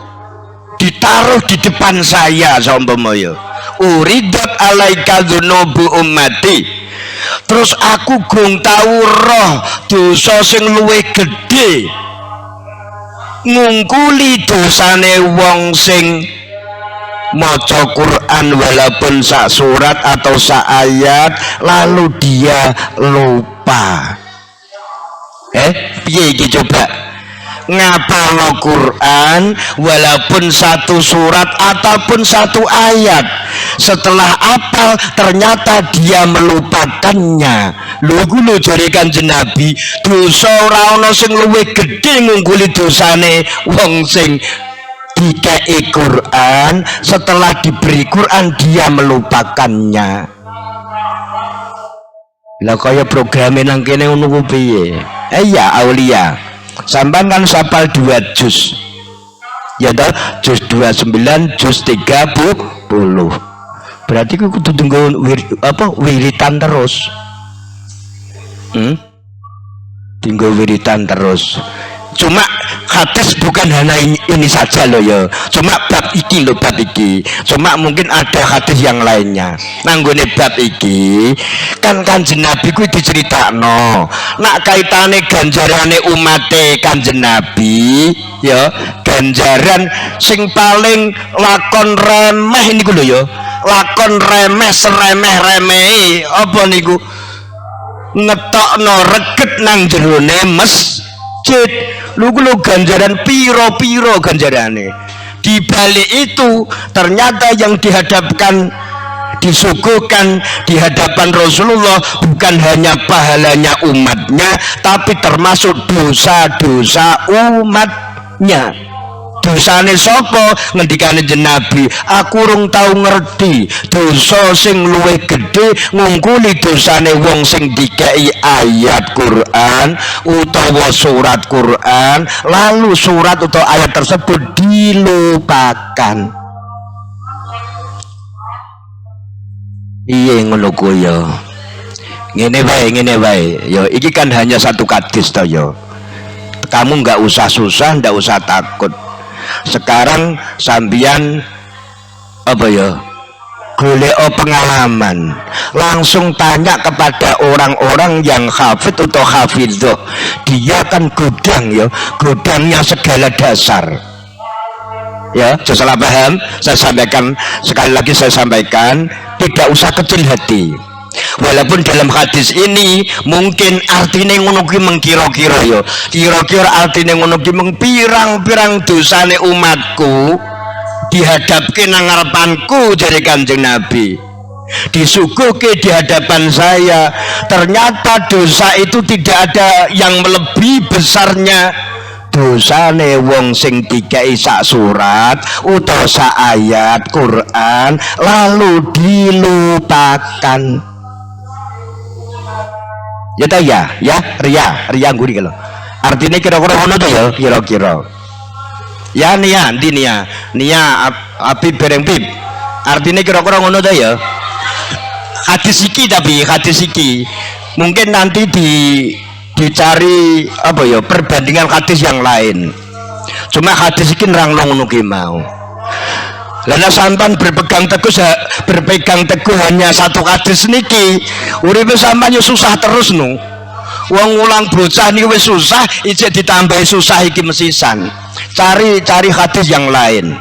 ditaruh di depan saya saumpamaya uridat alaika dzunubu ummati terus aku gong tau roh dosa sing luwih gedhe ngungkuli dosane wong sing maca Quran walaupun sak surat atau sak ayat lalu dia lupa piye iki coba ngapalno Quran walaupun satu surat ataupun satu ayat setelah apal ternyata dia melupakannya lho kuwi jare Kanjeng Nabi dosa ora ana sing luwih gedhe ngungkuli dosane wong sing dikei Quran, setelah diberi Quran dia melupakannya. Lah kaya programnya nang kene ngono ku piye? Ya Aulia, sampean kan sapal 2 juz. Ya toh, juz 29, juz 30. Berarti ku kudu tunggu wiritan terus. Tinggal wiritan terus. Cuma hadis bukan hanya ini saja loh ya. Cuma bab iki loh, bab iki. Cuma mungkin ada hadis yang lainnya. Nanggone bab iki kan Kanjeng Nabi ku diceritakno. Nak kaitane ganjarane umate Kanjeng Nabi ya, ganjaran sing paling lakon remeh niku lho ya. Lakon remeh seremeh-remehi apa niku? Ngetokno reget nang jerone masjid. Lu ganjaran piro-piro ganjarane. Di balik itu ternyata yang dihadapkan, disuguhkan di hadapan Rasulullah bukan hanya pahalanya umatnya, tapi termasuk dosa-dosa umatnya. Dosane sapa? Ngendikane Nabi, aku urung tau ngerti dosa sing luwih gedhe ngungkuli dosane wong sing dikei ayat Quran utawa surat Quran lalu surat atau ayat tersebut dilupakan. Iya ngono ku ya. Ngene wae ya, iki kan hanya satu hadis to ya. Kamu nggak usah susah, nggak usah takut. Sekarang sambian apa ya, golek pengalaman, langsung tanya kepada orang-orang yang hafid atau hafidhoh. Dia kan gudang ya, gudangnya segala dasar ya. Salah paham, saya sampaikan sekali lagi, saya sampaikan tidak usah kecil hati. Walaupun dalam hadis ini mungkin artinya ngono ki mengkira-kira ya, kira-kira artinya ngono ki mengpirang-pirang dosane umatku dihadapke nang ngarepanku dari Kanjeng Nabi, disuguhke di hadapan saya. Ternyata dosa itu tidak ada yang melebihi besarnya dosane wong sing dikei sak surat utawa sak ayat Quran lalu dilupakan. Ya ta ya, ria nguri kalau. Artinya kira-kira ngono to ya, kira-kira. Ya nia, ndi nia api bereng pip. Artinya kira-kira ngono to ya. Hadis iki tapi hadis iki mungkin nanti dicari apa ya, perbandingan hadis yang lain. Cuma hadis iki nerangno ngono ki mau. Lana sampan berpegang teguh hanya satu hadis niki, uripe sampan yo susah terus nu. Wong ulang bocah niki wis susah, ijek ditambahi susah iki mesisan. Cari hadis yang lain.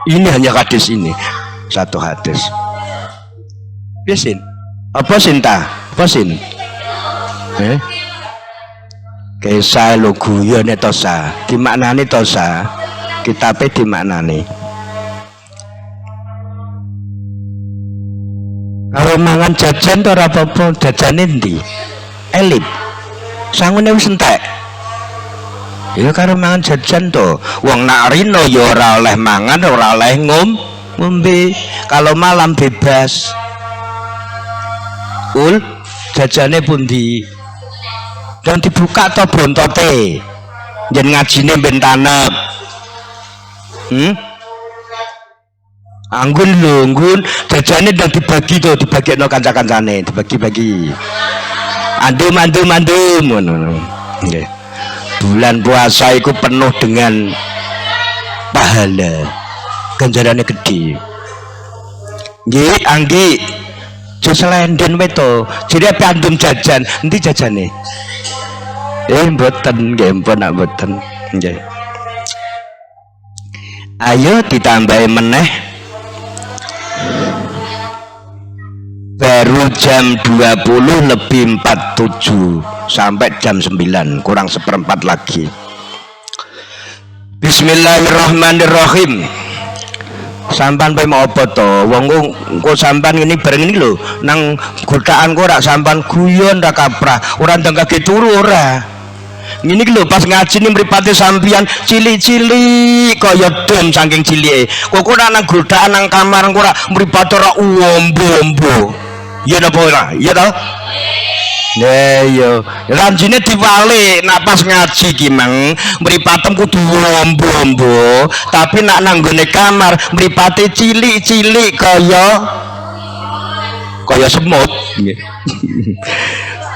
Ini hanya hadis ini, satu hadis. Biasin. Apa sinta? Apa sin? Kisah lo guyon tosa, dimaknani tosa. Kitabe dimaknani. Kalau mangan jajan to ora apa-apa, jajane ndi? Elit. Sangune wis entek. Ya karo mangan jajan to. Wong nak rino ya ora oleh mangan, ora oleh ngombe. Kalau malam bebas. Jajane pundi? Dan dibuka to bontote. Jen ngajine ben tanep. Anggun jajane dan dibagi no kanca-kancane, dibagi-bagi. Andum ngono. Nggih. Bulan puasa iku penuh dengan pahala. Ganjarane gede. Nggih, anggi. Joselenden weto. Jadi apa andum jajan? Endi jajane? Mboten, nggih, mboten. Nggih. Ayo ditambahi meneh. Baru jam 20:47 sampai jam 9 kurang seperempat lagi. Bismillahirrahmanirrahim. Sampan pe mau apa to? Wong kok sampan ini bareng ini lho, nang godaan kok rak sampan guyon ra kaprah, ora ndengake turu ora. Ngene iki lho pas ngaji ning mripate sampeyan cilik-cilik kaya dom saking cilike. Kok ora nang godaan nang kamar ora mripate ora umbo-umbo. Ya napa ora? Ya to? Ya yo, ranjine diwalik nak pas ngaji ki mang mripatem kudu umbo-umbo, tapi nak nang gone kamar mripate cilik-cilik kaya semut.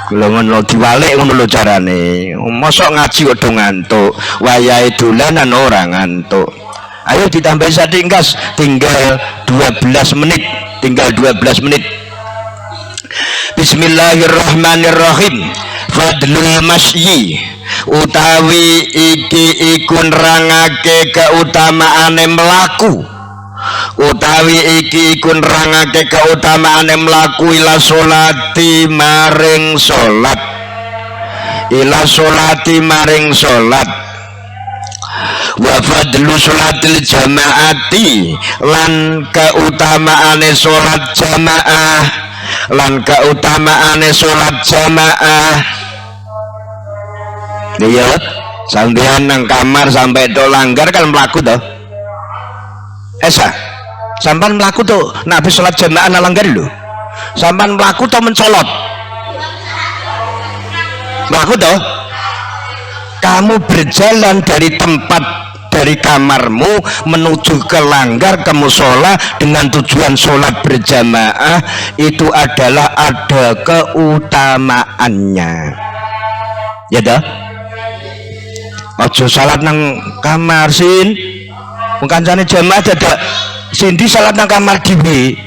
Kula ngono diwalik ngono lho carane. Mosok ngaji kok do ngantuk, wayahe dolanan ora ngantuk. Ayo ditambah sadingkas, tinggal 12 menit. Bismillahirrahmanirrahim. Fadlul masyi utawi iki iku nerangake keutamaane mlaku. Utawi iki iku nerangake keutamaane mlaku ila sholati maring salat. Ila sholati maring salat. Wa fadlu sholatil jamaati lan keutamaane salat jamaah. Lan keutamaane salat jamaah. Iya, sampeyan nang kamar sampai do langgar kan mlaku to. Esa, sampan melaku tuh, nabi sholat jamaah nalanggar lho. Sampan melaku tuh mencolot. Melaku tuh, kamu berjalan dari tempat dari kamarmu menuju ke langgar ke musola dengan tujuan sholat berjamaah itu adalah ada keutamaannya. Ya dah. Ojo salat nang kamar sin. Kancane jamaah dadak sindi salat nang kamar dhewe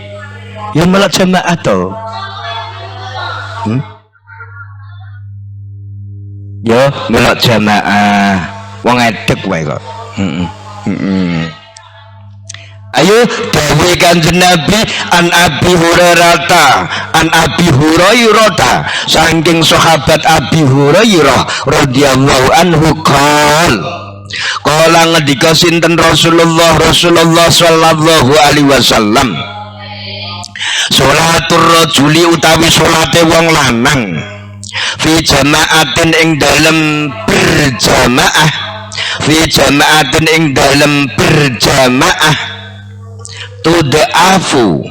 ya melok jamaah to. Ya melok jamaah wong edek wae kok. Ayo dawuh Kanjeng Nabi an Abi Hurairah saking sahabat Abi Hurairah radhiyallahu anhu Kala ngendika sinten Rasulullah sallallahu alaihi wasallam, sholatur rajuli utawi sholate wong lanang fi jama'atin ing dalem berjamaah, fi jama'atin ing dalem berjamaah tud'afu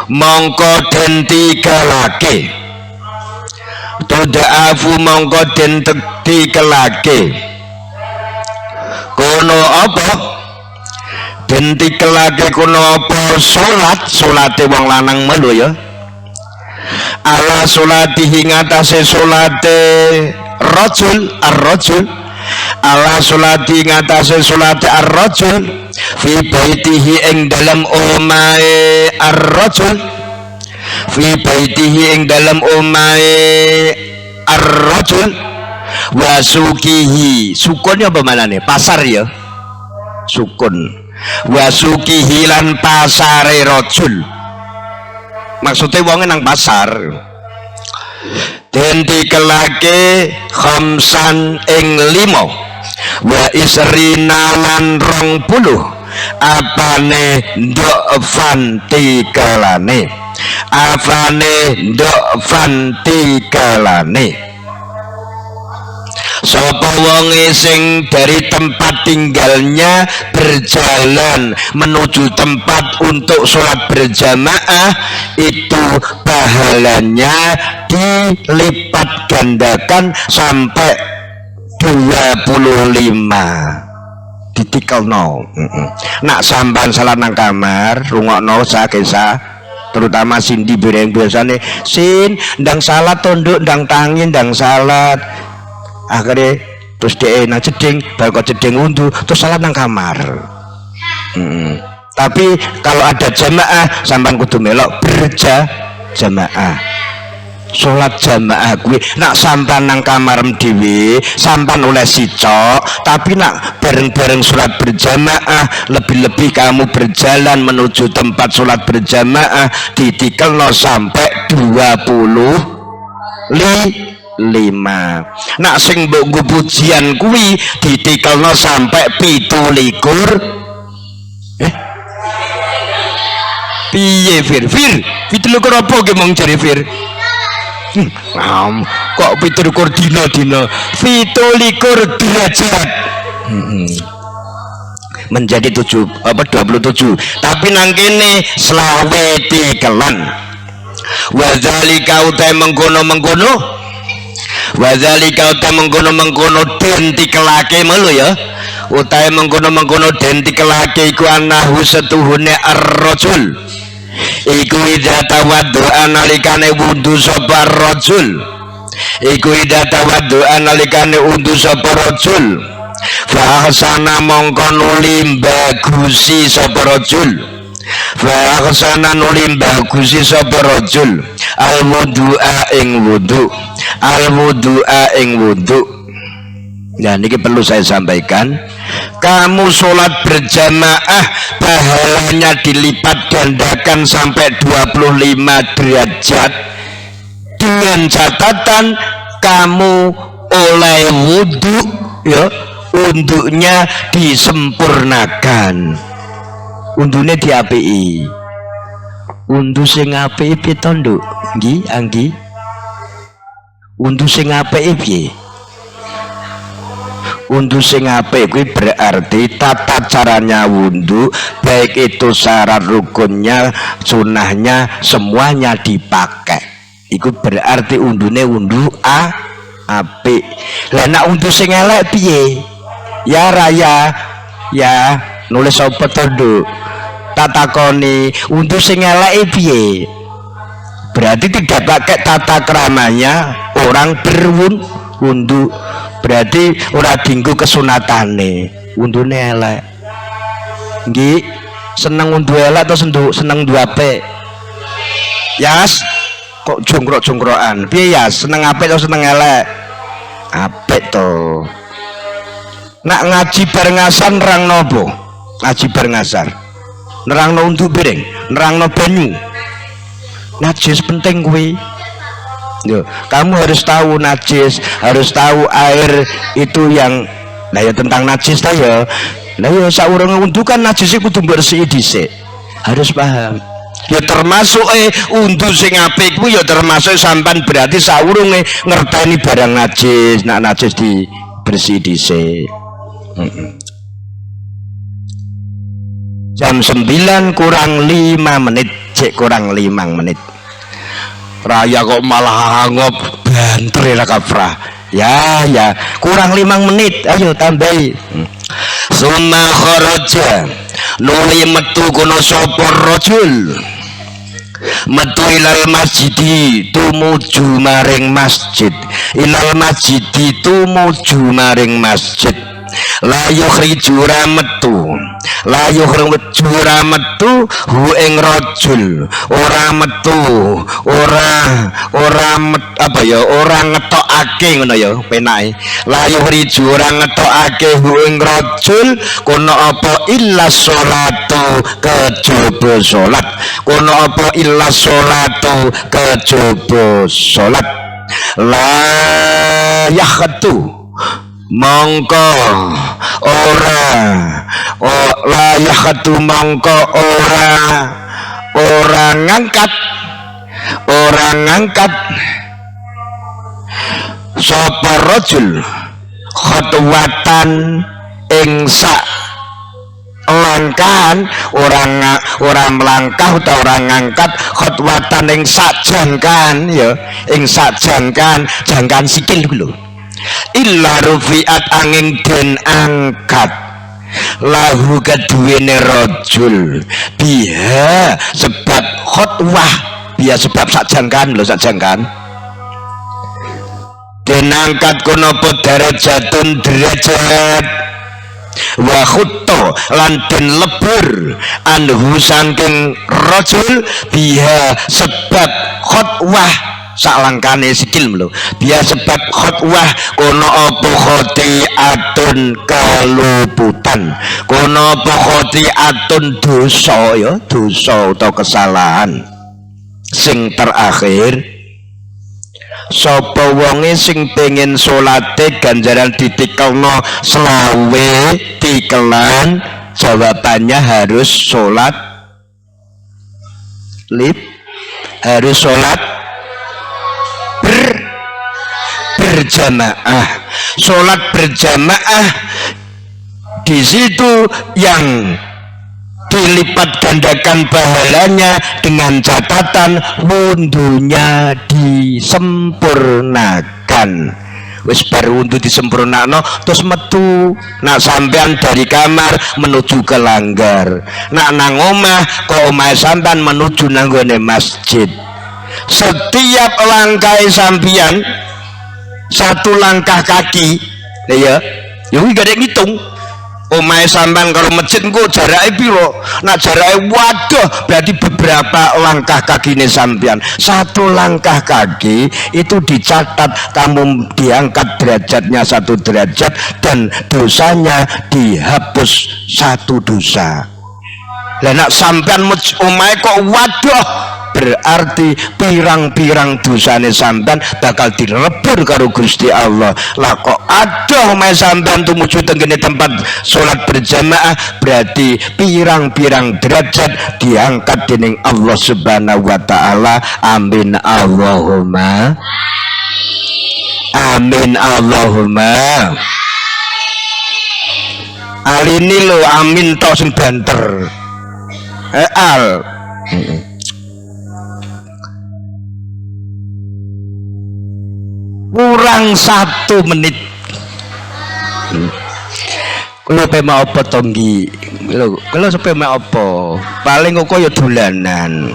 mongko den tigalake, tud'afu mongko den tikelake. Kono apa? Den tikelake kono apa? Salate wong lanang melu ya. Ala salatihi ngatasé salate rajul ar-rajul. Ala salati ngatasé salate ar-rajul fi baitihi ing dalam omahe ar-rajul. Fi baitihi ing dalam omahe ar-rajul. Wasukihi sukunnya apa manane? Pasar ya sukun. Wasukihi lan pasare rajul, maksudnya wonge nang pasar. Den dikelake khamsan ing 5 wa isrina lan 20 apane ndok fantikalane, apane ndok fantikalane. Sapa wonge sing dari tempat tinggalnya berjalan menuju tempat untuk sholat berjamaah itu pahalanya dilipat gandakan sampai 25 ditikelno. Nak sampan salat nang kamar rungokno sakesa terutama sindi bereng biasane sin ndang salat tonduk ndang tangi ndang salat akhirnya terus dia nang jeding baru kok jeding undu terus salat nang kamar. Tapi kalau ada jamaah sampan kudu melok berjamaah sholat jamaah kuwi. Nak sampan nang kamar dhewe sampan oleh sicok, tapi nak bareng-bareng sholat berjamaah lebih-lebih kamu berjalan menuju tempat sholat berjamaah ditikelno sampai 25. Nak sing mbok nggo pujian kuwi ditikelno sampai 17. Piye Fir? 17 apa ki mong jare Fir? Kok 17 dina 17 derajat. Menjadi 27, tapi nang kene selawe tikelan. Wazalika utai mengkono den tikelake melu ya. Utai mengkono den tikelake iku anahu setuhune ar-rajul. Iku idza tawaddu'a nalikane wudu sapa rajul. Iku idza tawaddu'a nalikane wudu sapa rajul. Fahsana mongko nuli bagusi sapa rajul. Fahsana nuli bagusi sapa rajul. Al-wudu'a ing wudu. Al-wudu'a ing wudu. Nah ini perlu saya sampaikan. Kamu sholat berjamaah pahalanya dilipat gandakan sampai 25 derajat dengan catatan kamu oleh wudu ya, unduknya disempurnakan. Undune diapiki. Undu sing apik piye to, Nduk? Nggih, Anggi. Undu sing apik piye? Undu sing apik kuwi berarti tata caranya wudhu, baik itu syarat rukunnya, sunahnya, semuanya dipakai. Iku berarti undune undu apik. Lah nek undu sing elek piye? Ya raya, ya nulis apa to, Nduk? Tak takoni undu sing elek piye? Berarti tidak pakai tata keramanya orang berwudu. Berarti ora dinggo kesunatane, undune elek. Nggih, seneng undu elek atau seneng undu apik? Yas, kok jongkrok-jongkrokan. Piye ya, seneng apik atau seneng elek? Apik to. Nak ngaji barengasan nerangno apa? Ngaji barengasan. Nerangno undu piring, nerangno banyu. Najis penting kuwi. Yo, kamu harus tahu najis, harus tahu air itu yang, nah ya tentang najis ta ya. Nah ya saurunge undu kan najis kudu bersih dhisik. Harus paham. Ya termasuk undu sing apik ku ya termasuk sampan berarti saurunge ngerteni barang najis, nak najis dibersih dhisik. Jam 9 kurang 5 menit, cek kurang 5 menit. Raya kok malah ngop banter ya kafrah. Ya kurang 5 menit, ayo tambahi. Summa kharaja nuli metu kono sapa rajul. Metu ilal masjidi tumuju maring masjid. Ilal masjidi tumuju maring masjid. La yukhriju metu, la yukhriju metu hu ing rajul, ora metu, ora apa ya, ora ngetokake ngono ya penake. La yukhriju ora ngetokake hu ing rajul kono apa illa sholatu kejaba salat, kono apa illa sholatu kejaba salat. La yakhtu mongko ora layakatu mongko ora ngangkat sapa rajul khatwatan ing sak langkahan, orang melangkah atau orang ngangkat khatwatan ing sak jangkan ya, ing sak jangkan sikil lho. Illa rufiat angin den angkat lahu keduwene rajul biha sebab khotwah, biha sebab sakjangkan lho, sakjangkan den angkat kono apa derajatun derajat wa khutto lan den lebur anhu saking rajul biha sebab khotwah salangkane sikil lho, biar sebab khotwah kono apa khotiatun keluputan, kono apa khotiatun dosa ya, dosa atau kesalahan. Sing terakhir sapa wonge sing pengen salate ganjaran ditikelno selawe tikelan, jawabannya harus salat harus salat berjamaah. Sholat berjamaah di situ yang dilipat gandakan pahalanya dengan catatan wundunya disempurnakan. Wis bar wundu disempurnakno terus metu. Nak sampean dari kamar menuju ke langgar, nak nang omah kok omahe sampean menuju nanggone masjid. Setiap langkah sampean satu langkah kaki, ya, yuk gak ada ngitung. Omahe sampean kalau masjid engko jarake piro? Nak jarake waduh berarti beberapa langkah kakine sampean. Satu langkah kaki itu dicatat kamu diangkat derajatnya 1 derajat dan dosanya dihapus 1 dosa. Lah nak sampean omahe kok waduh berarti pirang-pirang dosane sampean bakal dilebur karo Gusti Allah. Lah kok adoh omahe sampean tumuju tengene tempat salat berjamaah berarti pirang-pirang derajat diangkat dening Allah Subhanahu wa taala. Amin Allahumma amin Allahumma. Alini lo amin to sing banter. Kurang 1 menit. Kalau pema apa tonggi? Kalau sepema apa? Paling kok ya dolanan.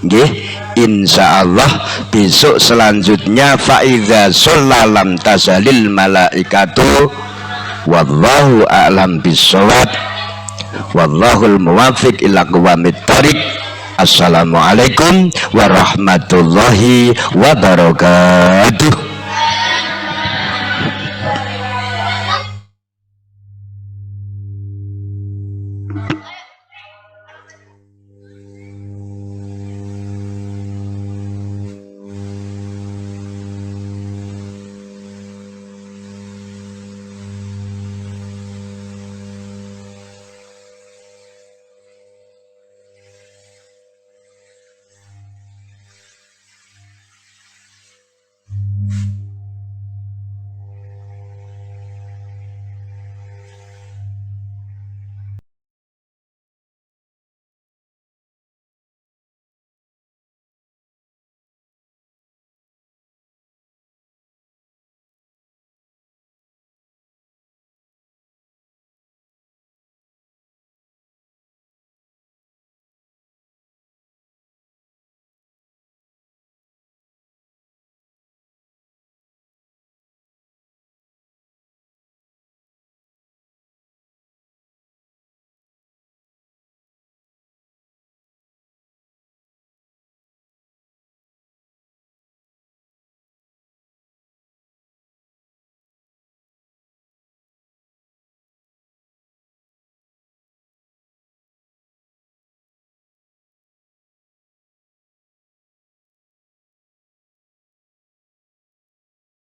Nggih, insyaallah besok selanjutnya faidza shallalam tasalil malaikatu wallahu a'lam bissawab. Wallahul muwaffiq ila aqwamit thoriq. Assalamualaikum warahmatullahi wabarakatuh.